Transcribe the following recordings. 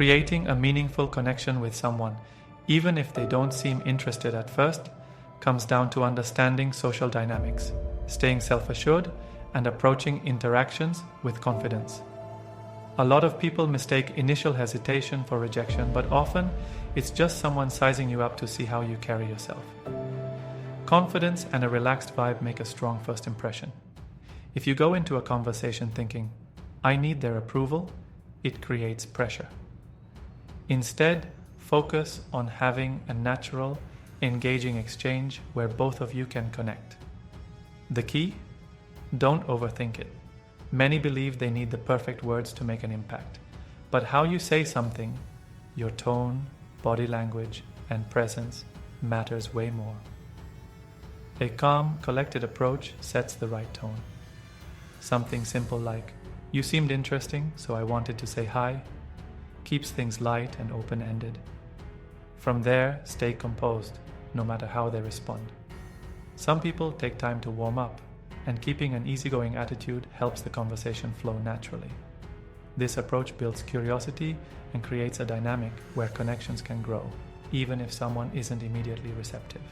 Creating a meaningful connection with someone, even if they don't seem interested at first, comes down to understanding social dynamics, staying self-assured, and approaching interactions with confidence. A lot of people mistake initial hesitation for rejection, but often it's just someone sizing you up to see how you carry yourself. Confidence and a relaxed vibe make a strong first impression. If you go into a conversation thinking, "I need their approval," it creates pressure. Instead, focus on having a natural, engaging exchange where both of you can connect. The key? Don't overthink it. Many believe they need the perfect words to make an impact, but how you say something, your tone, body language, and presence matters way more. A calm, collected approach sets the right tone. Something simple like, "You seemed interesting, so I wanted to say hi," keeps things light and open-ended. From there, stay composed, no matter how they respond. Some people take time to warm up, and keeping an easygoing attitude helps the conversation flow naturally. This approach builds curiosity and creates a dynamic where connections can grow, even if someone isn't immediately receptive.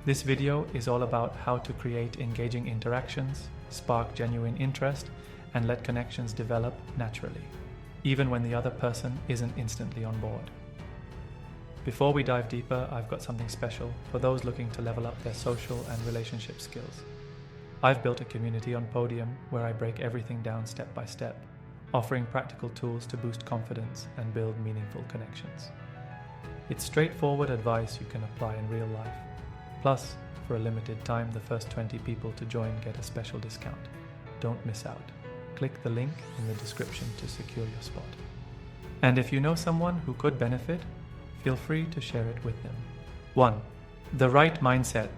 This video is all about how to create engaging interactions, spark genuine interest, and let connections develop naturally, even when the other person isn't instantly on board. Before we dive deeper, I've got something special for those looking to level up their social and relationship skills. I've built a community on Podium where I break everything down step by step, offering practical tools to boost confidence and build meaningful connections. It's straightforward advice you can apply in real life. Plus, for a limited time, the first 20 people to join get a special discount. Don't miss out. Click the link in the description to secure your spot. And if you know someone who could benefit, feel free to share it with them. 1. The right mindset.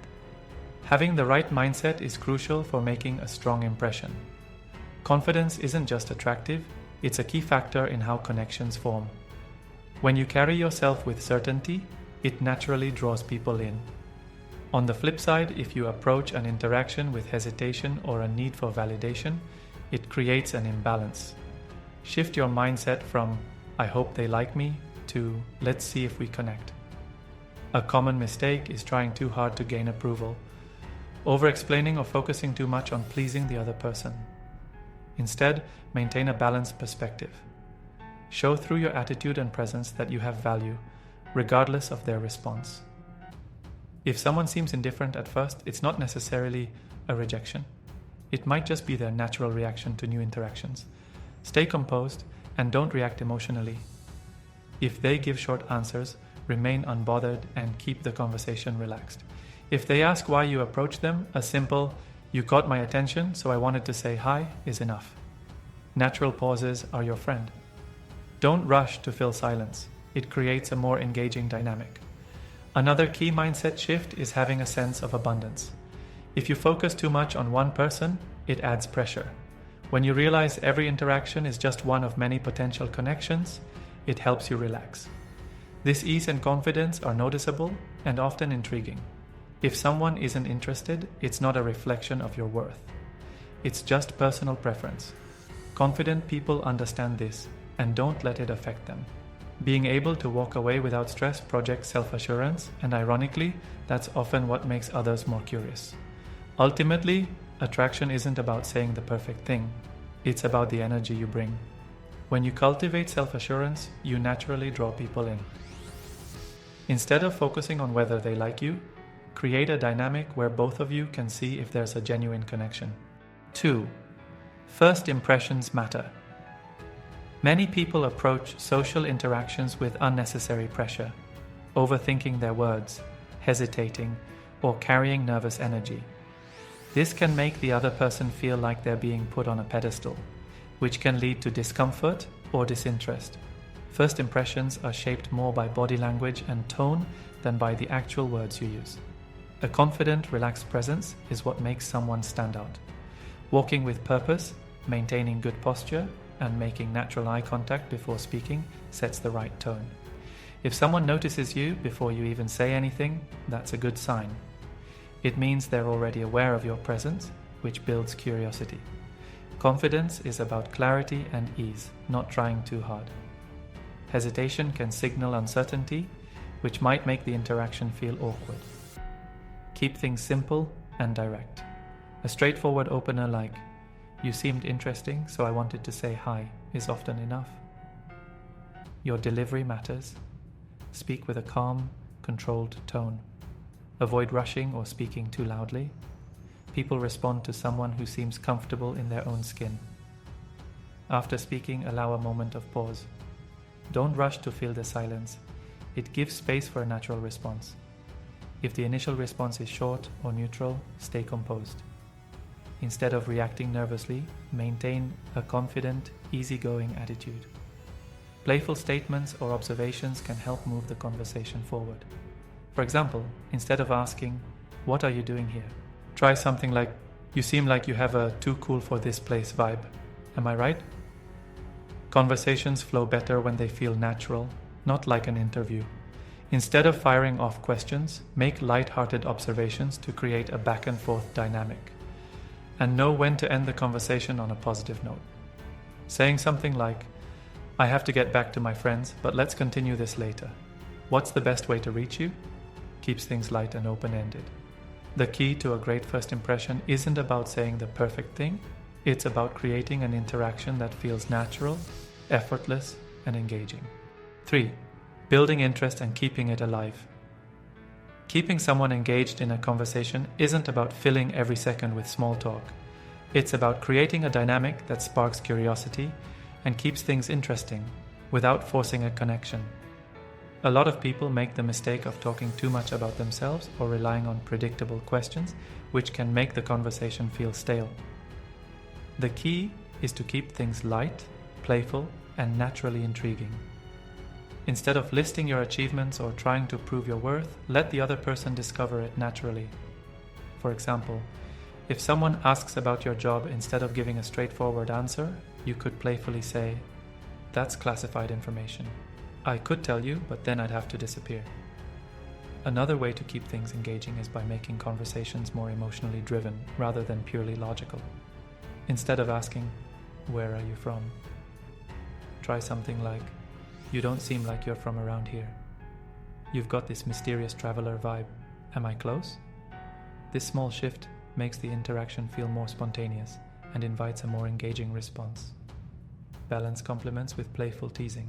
Having the right mindset is crucial for making a strong impression. Confidence isn't just attractive, it's a key factor in how connections form. When you carry yourself with certainty, it naturally draws people in. On the flip side, if you approach an interaction with hesitation or a need for validation, it creates an imbalance. Shift your mindset from, "I hope they like me," to, "Let's see if we connect." A common mistake is trying too hard to gain approval, over-explaining or focusing too much on pleasing the other person. Instead, maintain a balanced perspective. Show through your attitude and presence that you have value, regardless of their response. If someone seems indifferent at first, it's not necessarily a rejection. It might just be their natural reaction to new interactions. Stay composed and don't react emotionally. If they give short answers, remain unbothered and keep the conversation relaxed. If they ask why you approach them, a simple, "You caught my attention, so I wanted to say hi," is enough. Natural pauses are your friend. Don't rush to fill silence. It creates a more engaging dynamic. Another key mindset shift is having a sense of abundance. If you focus too much on one person, it adds pressure. When you realize every interaction is just one of many potential connections, it helps you relax. This ease and confidence are noticeable and often intriguing. If someone isn't interested, it's not a reflection of your worth. It's just personal preference. Confident people understand this and don't let it affect them. Being able to walk away without stress projects self-assurance, and ironically, that's often what makes others more curious. Ultimately, attraction isn't about saying the perfect thing. It's about the energy you bring. When you cultivate self-assurance, you naturally draw people in. Instead of focusing on whether they like you, create a dynamic where both of you can see if there's a genuine connection. 2. First impressions matter. Many people approach social interactions with unnecessary pressure, overthinking their words, hesitating, or carrying nervous energy. This can make the other person feel like they're being put on a pedestal, which can lead to discomfort or disinterest. First impressions are shaped more by body language and tone than by the actual words you use. A confident, relaxed presence is what makes someone stand out. Walking with purpose, maintaining good posture, and making natural eye contact before speaking sets the right tone. If someone notices you before you even say anything, that's a good sign. It means they're already aware of your presence, which builds curiosity. Confidence is about clarity and ease, not trying too hard. Hesitation can signal uncertainty, which might make the interaction feel awkward. Keep things simple and direct. A straightforward opener like, "You seemed interesting, so I wanted to say hi," is often enough. Your delivery matters. Speak with a calm, controlled tone. Avoid rushing or speaking too loudly. People respond to someone who seems comfortable in their own skin. After speaking, allow a moment of pause. Don't rush to fill the silence. It gives space for a natural response. If the initial response is short or neutral, stay composed. Instead of reacting nervously, maintain a confident, easygoing attitude. Playful statements or observations can help move the conversation forward. For example, instead of asking, "What are you doing here?" try something like, "You seem like you have a too cool for this place vibe. Am I right?" Conversations flow better when they feel natural, not like an interview. Instead of firing off questions, make light-hearted observations to create a back-and-forth dynamic. And know when to end the conversation on a positive note. Saying something like, "I have to get back to my friends, but let's continue this later. What's the best way to reach you?" keeps things light and open-ended. The key to a great first impression isn't about saying the perfect thing, it's about creating an interaction that feels natural, effortless, and engaging. 3. Building interest and keeping it alive. Keeping someone engaged in a conversation isn't about filling every second with small talk. It's about creating a dynamic that sparks curiosity and keeps things interesting without forcing a connection. A lot of people make the mistake of talking too much about themselves or relying on predictable questions, which can make the conversation feel stale. The key is to keep things light, playful, and naturally intriguing. Instead of listing your achievements or trying to prove your worth, let the other person discover it naturally. For example, if someone asks about your job instead of giving a straightforward answer, you could playfully say, "That's classified information. I could tell you, but then I'd have to disappear." Another way to keep things engaging is by making conversations more emotionally driven rather than purely logical. Instead of asking, "Where are you from?" try something like, "You don't seem like you're from around here. You've got this mysterious traveler vibe. Am I close?" This small shift makes the interaction feel more spontaneous and invites a more engaging response. Balance compliments with playful teasing.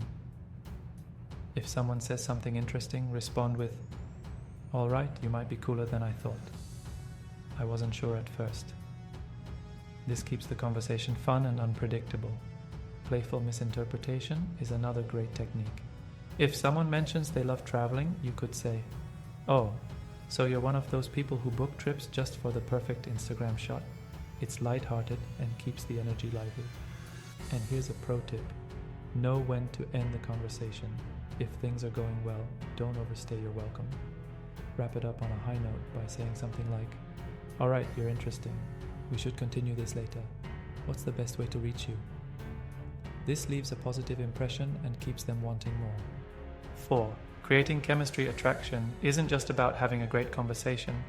If someone says something interesting, respond with, "All right, you might be cooler than I thought. I wasn't sure at first." This keeps the conversation fun and unpredictable. Playful misinterpretation is another great technique. If someone mentions they love traveling, you could say, "Oh, so you're one of those people who book trips just for the perfect Instagram shot." It's lighthearted and keeps the energy lively. And here's a pro tip. Know when to end the conversation. If things are going well, don't overstay your welcome. Wrap it up on a high note by saying something like, "All right, you're interesting. We should continue this later. What's the best way to reach you?" This leaves a positive impression and keeps them wanting more. 4. Creating chemistry attraction isn't just about having a great conversation.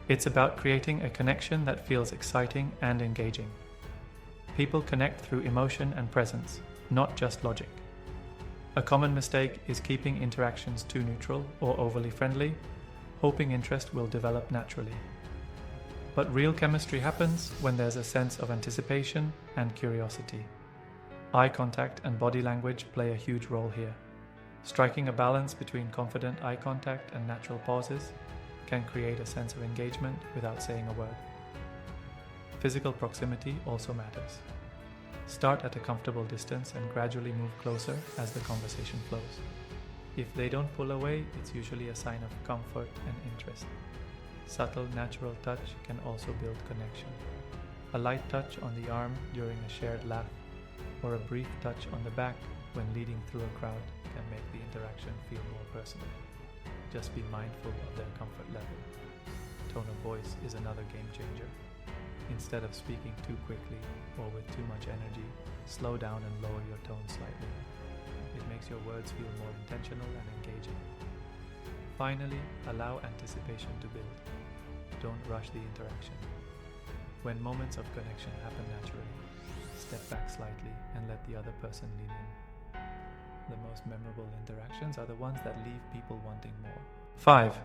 It's about creating a connection that feels exciting and engaging. People connect through emotion and presence, not just logic. A common mistake is keeping interactions too neutral or overly friendly, hoping interest will develop naturally. But real chemistry happens when there's a sense of anticipation and curiosity. Eye contact and body language play a huge role here. Striking a balance between confident eye contact and natural pauses can create a sense of engagement without saying a word. Physical proximity also matters. Start at a comfortable distance and gradually move closer as the conversation flows. If they don't pull away, it's usually a sign of comfort and interest. Subtle, natural touch can also build connection. A light touch on the arm during a shared laugh, or a brief touch on the back when leading through a crowd can make the interaction feel more personal. Just be mindful of their comfort level. Tone of voice is another game changer. Instead of speaking too quickly or with too much energy, slow down and lower your tone slightly. It makes your words feel more intentional and engaging. Finally, allow anticipation to build. Don't rush the interaction. When moments of connection happen naturally, step back slightly and let the other person lean in. the most memorable interactions are the ones that leave people wanting more. 5.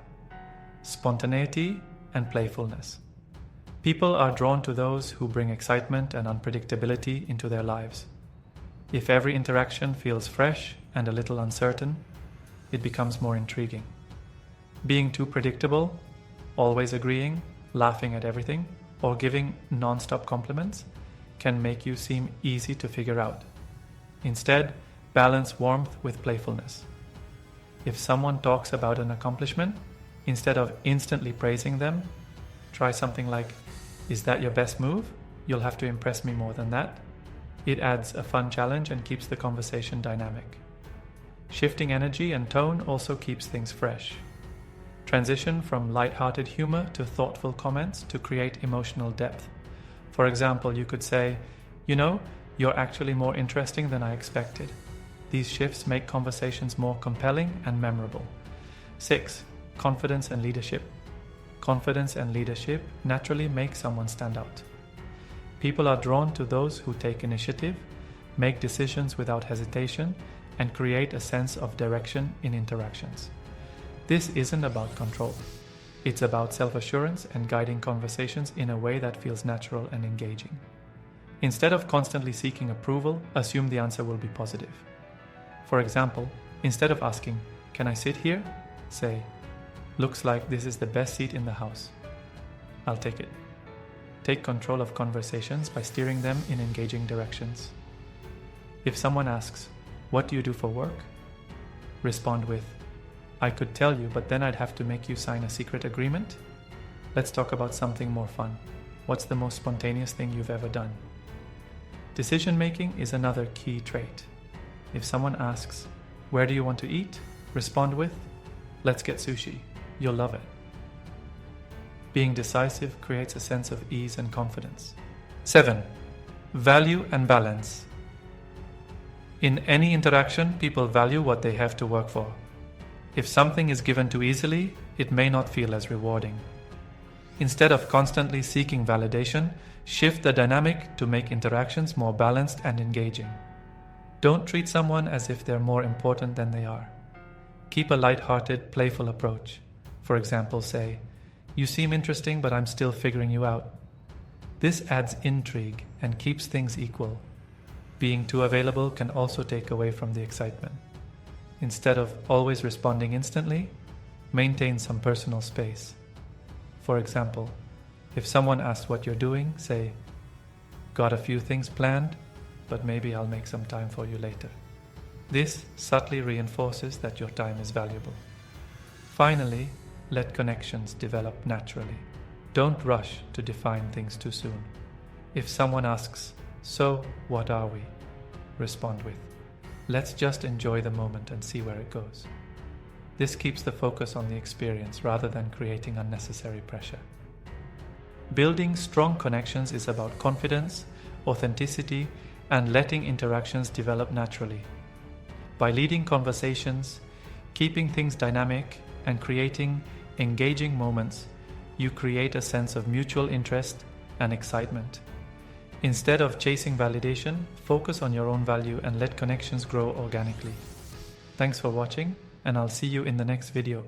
Spontaneity and playfulness. People are drawn to those who bring excitement and unpredictability into their lives. If every interaction feels fresh and a little uncertain, it becomes more intriguing. Being too predictable, always agreeing, laughing at everything, or giving non-stop compliments can make you seem easy to figure out. Instead, balance warmth with playfulness. If someone talks about an accomplishment, instead of instantly praising them, try something like, "Is that your best move? You'll have to impress me more than that." It adds a fun challenge and keeps the conversation dynamic. Shifting energy and tone also keeps things fresh. Transition from light-hearted humor to thoughtful comments to create emotional depth. For example, you could say, "You're actually more interesting than I expected." These shifts make conversations more compelling and memorable. 6. Confidence and leadership. Confidence and leadership naturally make someone stand out. People are drawn to those who take initiative, make decisions without hesitation, and create a sense of direction in interactions. This isn't about control. It's about self-assurance and guiding conversations in a way that feels natural and engaging. Instead of constantly seeking approval, assume the answer will be positive. For example, instead of asking, "Can I sit here?" say, "Looks like this is the best seat in the house. I'll take it." Take control of conversations by steering them in engaging directions. If someone asks, "What do you do for work?" respond with, "I could tell you, but then I'd have to make you sign a secret agreement. Let's talk about something more fun. What's the most spontaneous thing you've ever done?" Decision-making is another key trait. If someone asks, "Where do you want to eat?" respond with, "Let's get sushi. You'll love it." Being decisive creates a sense of ease and confidence. 7. Value and balance. In any interaction, people value what they have to work for. If something is given too easily, it may not feel as rewarding. Instead of constantly seeking validation, shift the dynamic to make interactions more balanced and engaging. Don't treat someone as if they're more important than they are. Keep a light-hearted, playful approach. For example, say, "You seem interesting, but I'm still figuring you out." This adds intrigue and keeps things equal. Being too available can also take away from the excitement. Instead of always responding instantly, maintain some personal space. For example, if someone asks what you're doing, say, "Got a few things planned, but maybe I'll make some time for you later." This subtly reinforces that your time is valuable. Finally, let connections develop naturally. Don't rush to define things too soon. If someone asks, "So, what are we?" respond with, "Let's just enjoy the moment and see where it goes." This keeps the focus on the experience rather than creating unnecessary pressure. Building strong connections is about confidence, authenticity, and letting interactions develop naturally. By leading conversations, keeping things dynamic, and creating engaging moments, you create a sense of mutual interest and excitement. Instead of chasing validation, focus on your own value and let connections grow organically. Thanks for watching, and I'll see you in the next video.